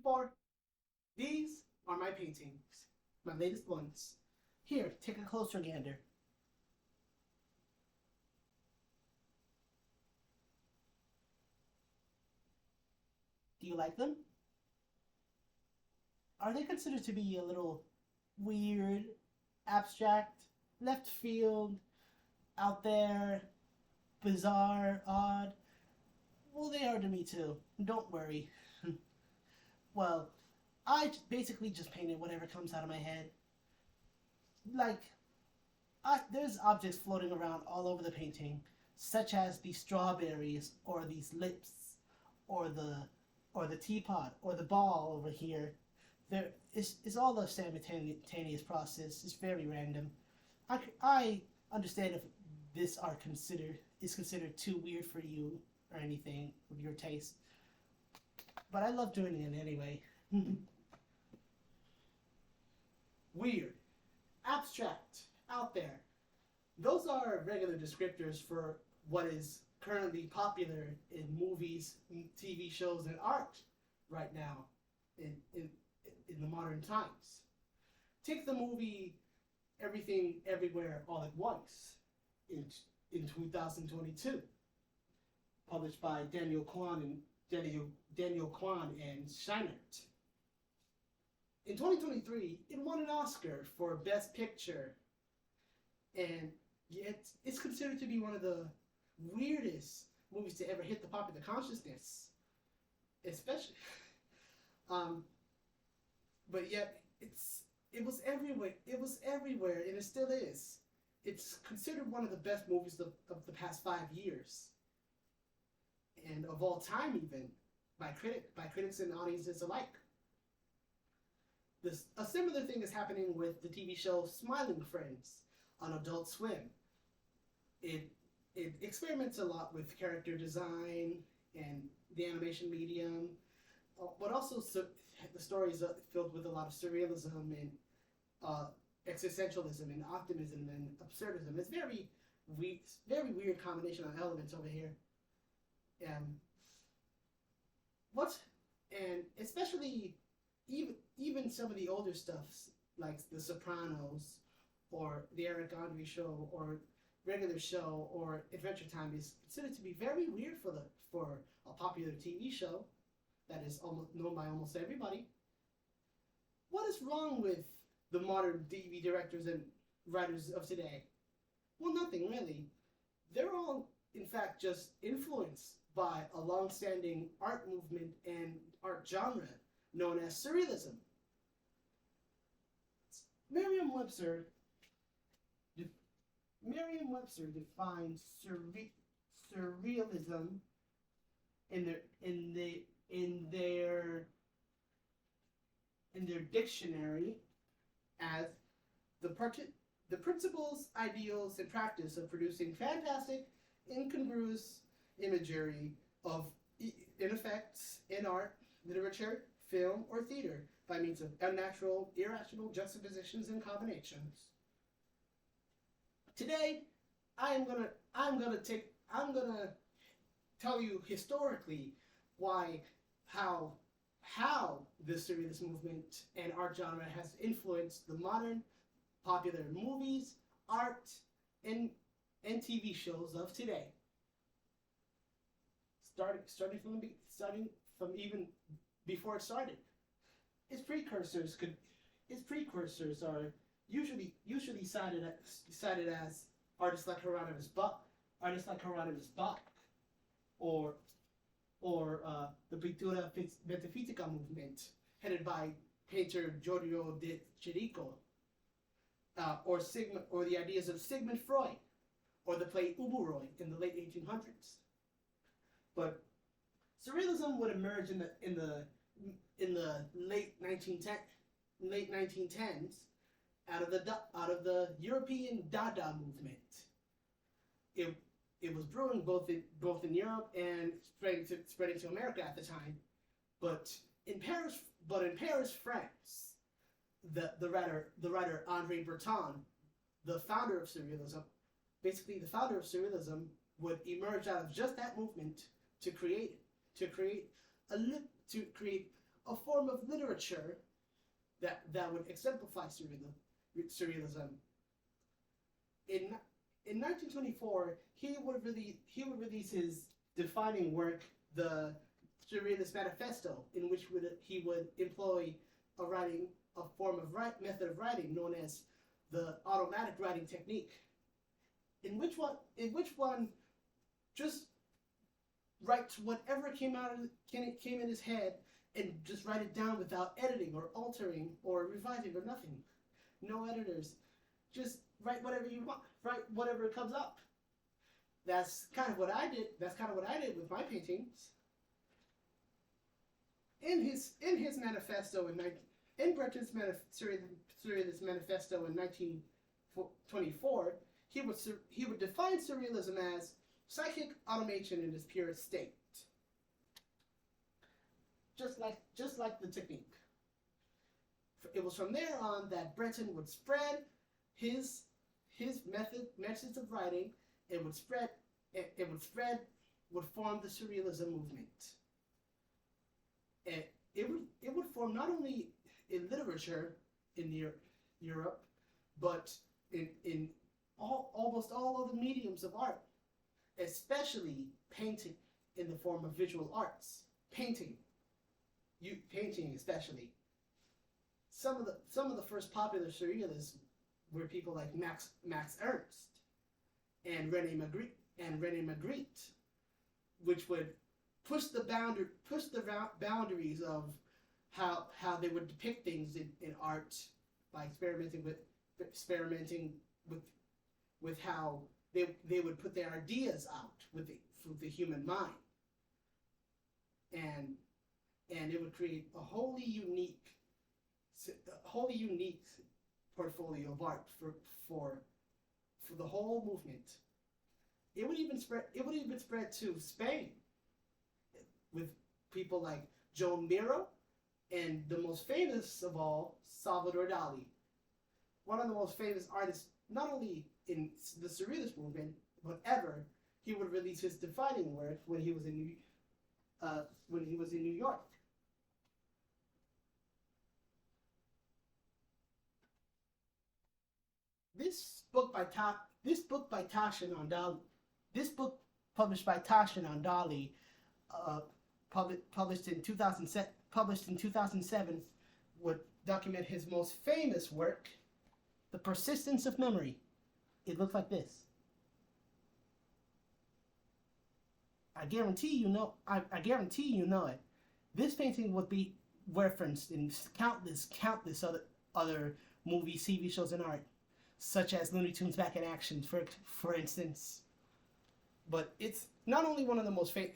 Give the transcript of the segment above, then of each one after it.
for. These are my paintings, my latest ones. Here, take a closer gander. Do you like them? Are they considered to be a little weird, abstract, left field, out there, bizarre, odd? Well, they are to me too. Don't worry. Well, basically just painted whatever comes out of my head. Like, there's objects floating around all over the painting, such as these strawberries, or these lips, or the teapot, or the ball over here. It's all a simultaneous process. It's very random. I understand if this art is considered too weird for you or anything with your taste, but I love doing it anyway. Weird, abstract, out there. Those are regular descriptors for what is currently popular in movies, TV shows, and art right now in the modern times. Take the movie Everything Everywhere All at Once in 2022, published by Daniel Kwan and Scheinert. In 2023, it won an Oscar for Best Picture, and yet it's considered to be one of the weirdest movies to ever hit the popular consciousness, especially. But yet it was everywhere. It was everywhere, and it still is. It's considered one of the best movies of the past 5 years, and of all time, even by critics and audiences alike. A similar thing is happening with the TV show Smiling Friends on Adult Swim. It experiments a lot with character design and the animation medium, but also the story is filled with a lot of surrealism and existentialism and optimism and absurdism. It's very weird combination of elements over here. And especially even some of the older stuffs like The Sopranos or The Eric Andre Show or Regular Show or Adventure Time is considered to be very weird for a popular TV show that is almost known by almost everybody. What is wrong with the modern TV directors and writers of today? Well, nothing really. They're all, in fact, just influenced by a long-standing art movement and art genre known as Surrealism. Merriam-Webster defines surrealism in their dictionary as the principles, ideals, and practice of producing fantastic, incongruous imagery in effects in art, literature, film, or theater by means of unnatural, irrational juxtapositions and combinations. Today, I'm gonna tell you historically how the surrealist movement and art genre has influenced the modern popular movies, art, and TV shows of today. Starting from even before it started. Its precursors are usually cited as artists like Hieronymus Bock, or the Pittura Metafitica movement, headed by painter Giorgio de Chirico, or the ideas of Sigmund Freud, or the play Uberoi in the late 1800s. But Surrealism would emerge in the late 1910s out of the European Dada movement. It was brewing both in Europe and spreading to America at the time, but in Paris, France, the writer Andre Breton, the founder of Surrealism, would emerge out of just that movement to create a form of literature that would exemplify surrealism. In in 1924, he would release his defining work, the Surrealist Manifesto, in which he would employ a form of method of writing known as the automatic writing technique, in which one just writes whatever came in his head and just write it down without editing or altering or revising or nothing. No editors. Just write whatever you want. Write whatever comes up. That's kind of what I did. That's kind of what I did with my paintings. In his manifesto in Breton's Surrealist Manifesto in 1924, he would define surrealism as psychic automation in its purest state. Just like the technique. It was from there on that Breton would spread his methods of writing. Would form the surrealism movement. And it would form not only in literature in Europe, but in almost all other mediums of art, especially painting in the form of visual arts. Painting especially. Some of the first popular surrealists were people like Max Ernst and René Magritte, which would push the boundaries of how they would depict things in art by experimenting with how they would put their ideas out with the human mind, and it would create a wholly unique portfolio of art for the whole movement. It would even spread to Spain with people like Joan Miro and the most famous of all, Salvador Dali. One of the most famous artists, not only in the Surrealist movement, but ever. He would release his defining work when he was in New York. This book published by Tasha Nandali, published in 2007, would document his most famous work, The Persistence of Memory. It looks like this. I guarantee you know it. This painting would be referenced in countless other movies, TV shows, and art, such as Looney Tunes Back in Action, for instance. But it's not only one of the most famous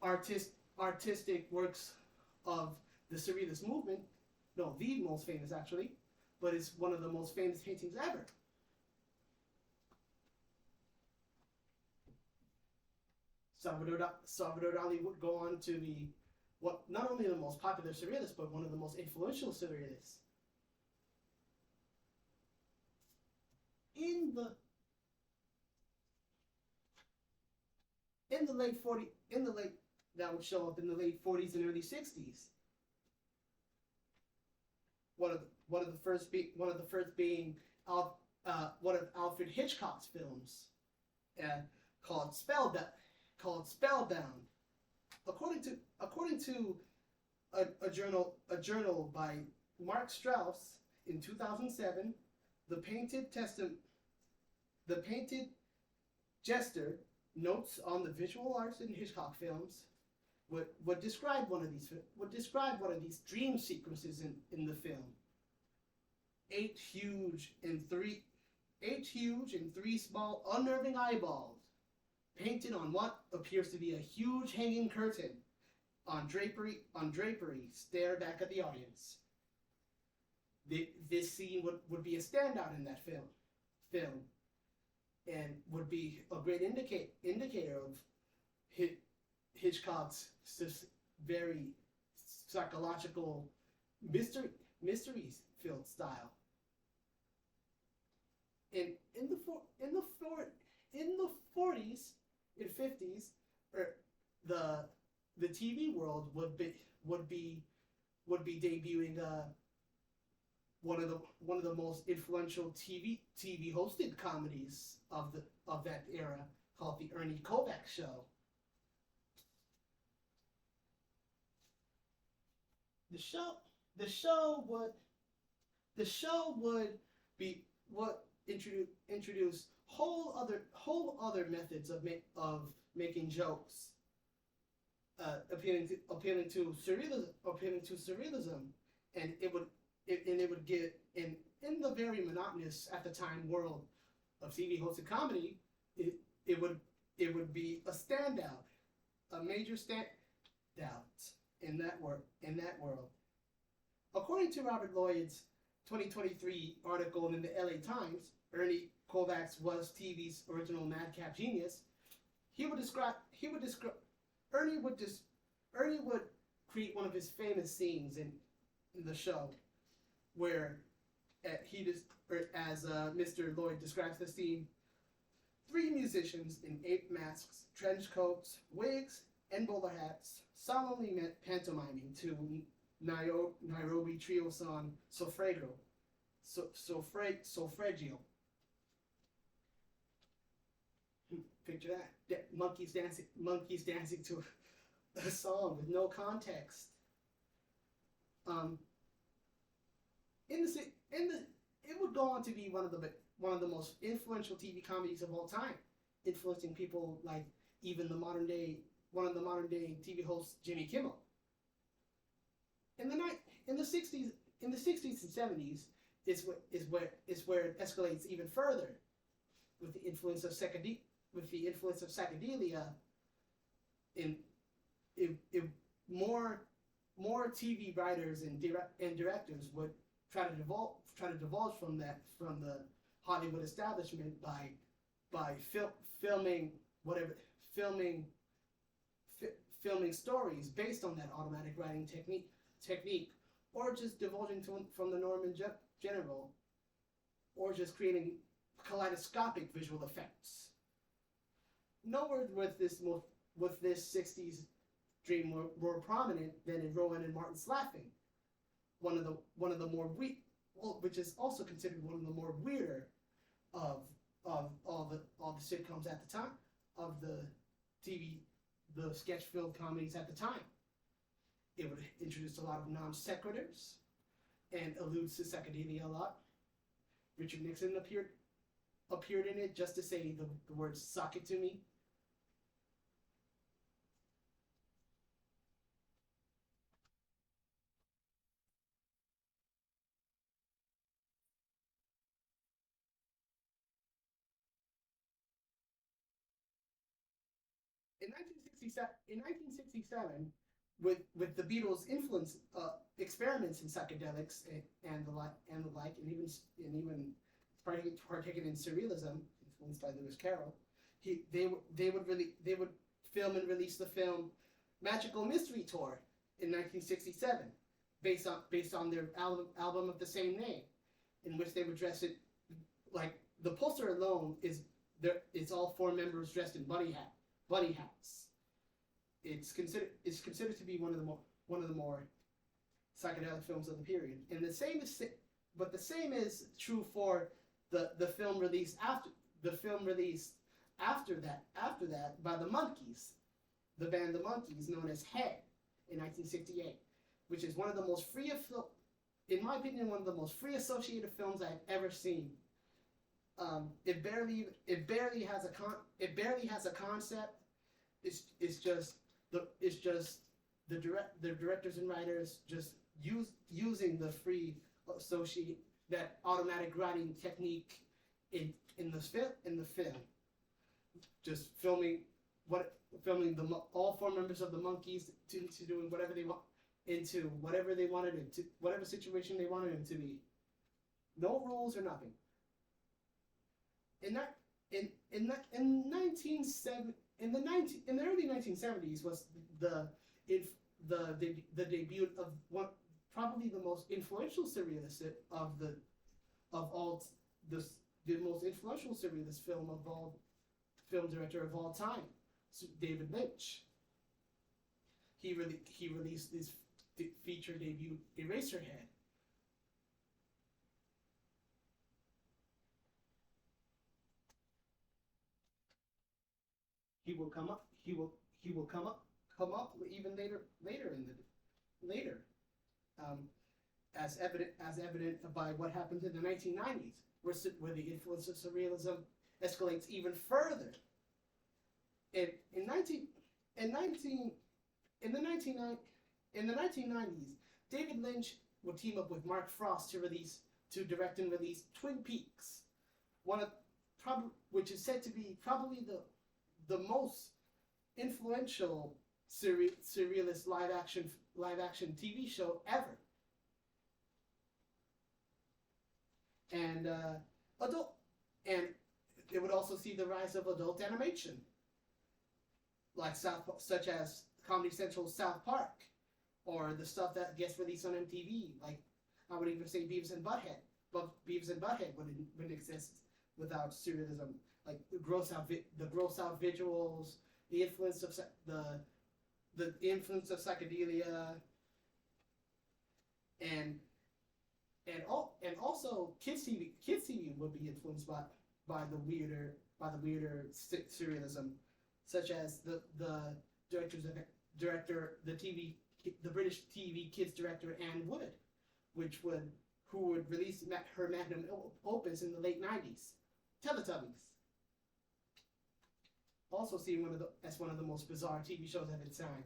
artistic works of the Surrealist movement, no, the most famous actually, but it's one of the most famous paintings ever. Salvador Dali would go on to be not only the most popular surrealist, but one of the most influential surrealists. That would show up in the late 40s and early 60s. One of the first being one of Alfred Hitchcock's films, called Spellbound. According to a journal by Mark Strauss in 2007, the painted jester notes on the visual arts in Hitchcock films would describe one of these dream sequences in the film. Eight huge and three small unnerving eyeballs painted on what appears to be a huge hanging curtain on drapery stare back at the audience. This scene would be a standout in that film, and would be a great indicator of Hitchcock's very psychological mysteries filled style. And in the 40s and 50s, the TV world would be would be debuting one of the most influential TV hosted comedies of that era, called the Ernie Kovacs Show. The show the show would the show would be what introduce whole other methods of making jokes, appealing to surrealism, and it would get in the very monotonous at the time world of TV hosted comedy. it it would be a standout, a major standout in that world. According to Robert Lloyd's 2023 article in the LA Times, Ernie Kovacs was TV's original madcap genius. Ernie would Ernie would create one of his famous scenes in the show where as Mr. Lloyd describes the scene, three musicians in ape masks, trench coats, wigs, and bowler hats solemnly pantomiming to Nairobi trio song Solfreggio. Picture that. Monkeys dancing to a song with no context. It would go on to be one of the most influential TV comedies of all time, influencing people like even one of the modern day TV hosts, Jimmy Kimmel. In the 60s and 70s is where it escalates even further with the influence of psychedelia. More TV writers and directors would try to divulge from the Hollywood establishment by filming stories based on that automatic writing technique, or just divulging from the norm in general, or just creating kaleidoscopic visual effects. Nowhere with this 60s dream more prominent than in Rowan and Martin's Laughing, one of the more which is also considered one of the more weirder of all the sitcoms at the time, of the sketch-filled comedies at the time. It would introduce a lot of non sequiturs and alludes to psychedelia a lot. Richard Nixon appeared in it just to say the word "suck it to me." In 1967, with the Beatles' influence, experiments in psychedelics and the like, and even partaking in surrealism, influenced by Lewis Carroll, they would film and release the film Magical Mystery Tour in 1967, based on their album of the same name, in which they would dress it like the poster alone it's all four members dressed in bunny hats. It's considered to be one of the more psychedelic films of the period, and the same is true for the film released after that by the Monkees, the band The Monkees, known as Head, in 1968, which is one of the most in my opinion, one of the most free associative films I've ever seen. It barely has a concept. It's just the directors and writers just using the free that automatic writing technique in the film, just filming all four members of the Monkees to doing whatever they want, into whatever they wanted it to, whatever situation they wanted it to be. No rules or nothing. In the early 1970s was the debut of probably the most influential surrealist film director of all time, David Lynch. he released this feature debut, Eraserhead. He will come up. He will come up even later in the later, um, as evident by what happened in the 1990s, where the influence of surrealism escalates even further. In 19 in 19 in the 1990s, David Lynch would team up with Mark Frost to direct and release Twin Peaks, one of which is said to be probably the most influential surrealist live action TV show ever. And adult and it would also see the rise of adult animation, like such as Comedy Central's South Park, or the stuff that gets released on MTV. Like I would even say Beavis and Butthead, but Beavis and Butthead wouldn't exist without surrealism. Like the gross out visuals, the influence of the influence of psychedelia, and also kids TV would be influenced by the weirder surrealism, such as the British TV kids director Anne Wood, who would release her magnum opus in the late 90s, Teletubbies. Also seen as one of the most bizarre TV shows of its time.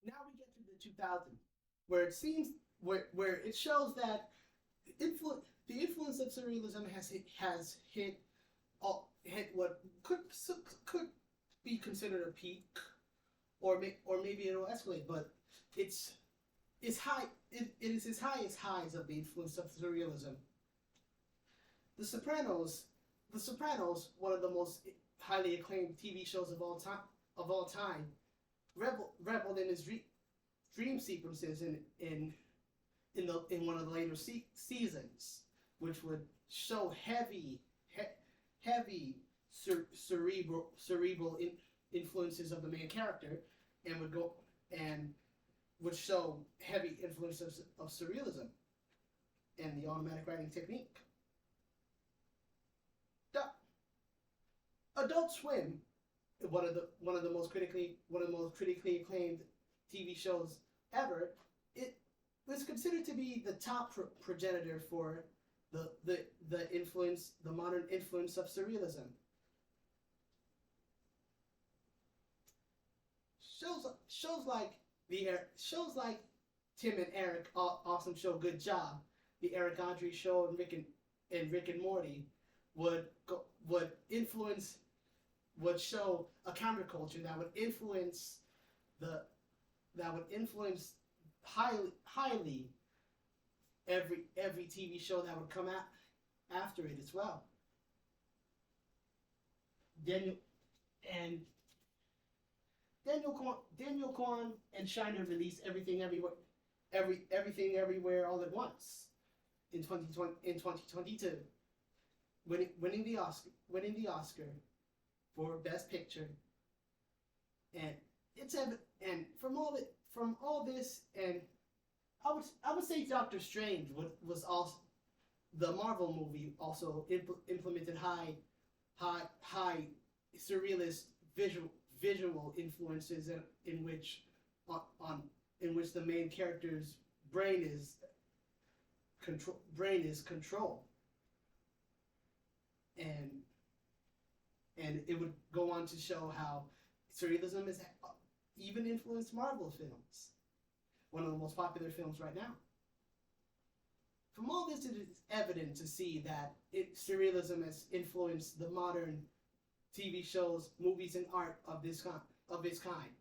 Now we get to the 2000s, where it seems where it shows that the influence of surrealism has hit what could be considered a peak, or maybe it'll escalate, but it's high. It is as high as highs of the influence of surrealism. The Sopranos, one of the most highly acclaimed TV shows of all time, reveled in his dream sequences in one of the later seasons, which would show heavy cerebral influences of the main character, and would show heavy influences of surrealism and the automatic writing technique. Adult Swim, one of the most critically acclaimed TV shows ever, it was considered to be the top progenitor for the modern influence of surrealism. Shows like Tim and Eric Awesome Show, Good Job, the Eric Andre Show, and Rick and Morty would show a counterculture that would influence highly every TV show that would come after it as well. Daniel Kwan and Shiner released Everything Everywhere All at Once in 2022, winning the Oscar for Best Picture. And from all this, and I would say Doctor Strange was also, the Marvel movie also implemented high surrealist visual influences in which the main character's brain is controlled, and it would go on to show how surrealism has even influenced Marvel films, one of the most popular films right now. From all this, it is evident to see that surrealism has influenced the modern TV shows, movies, and art of its kind.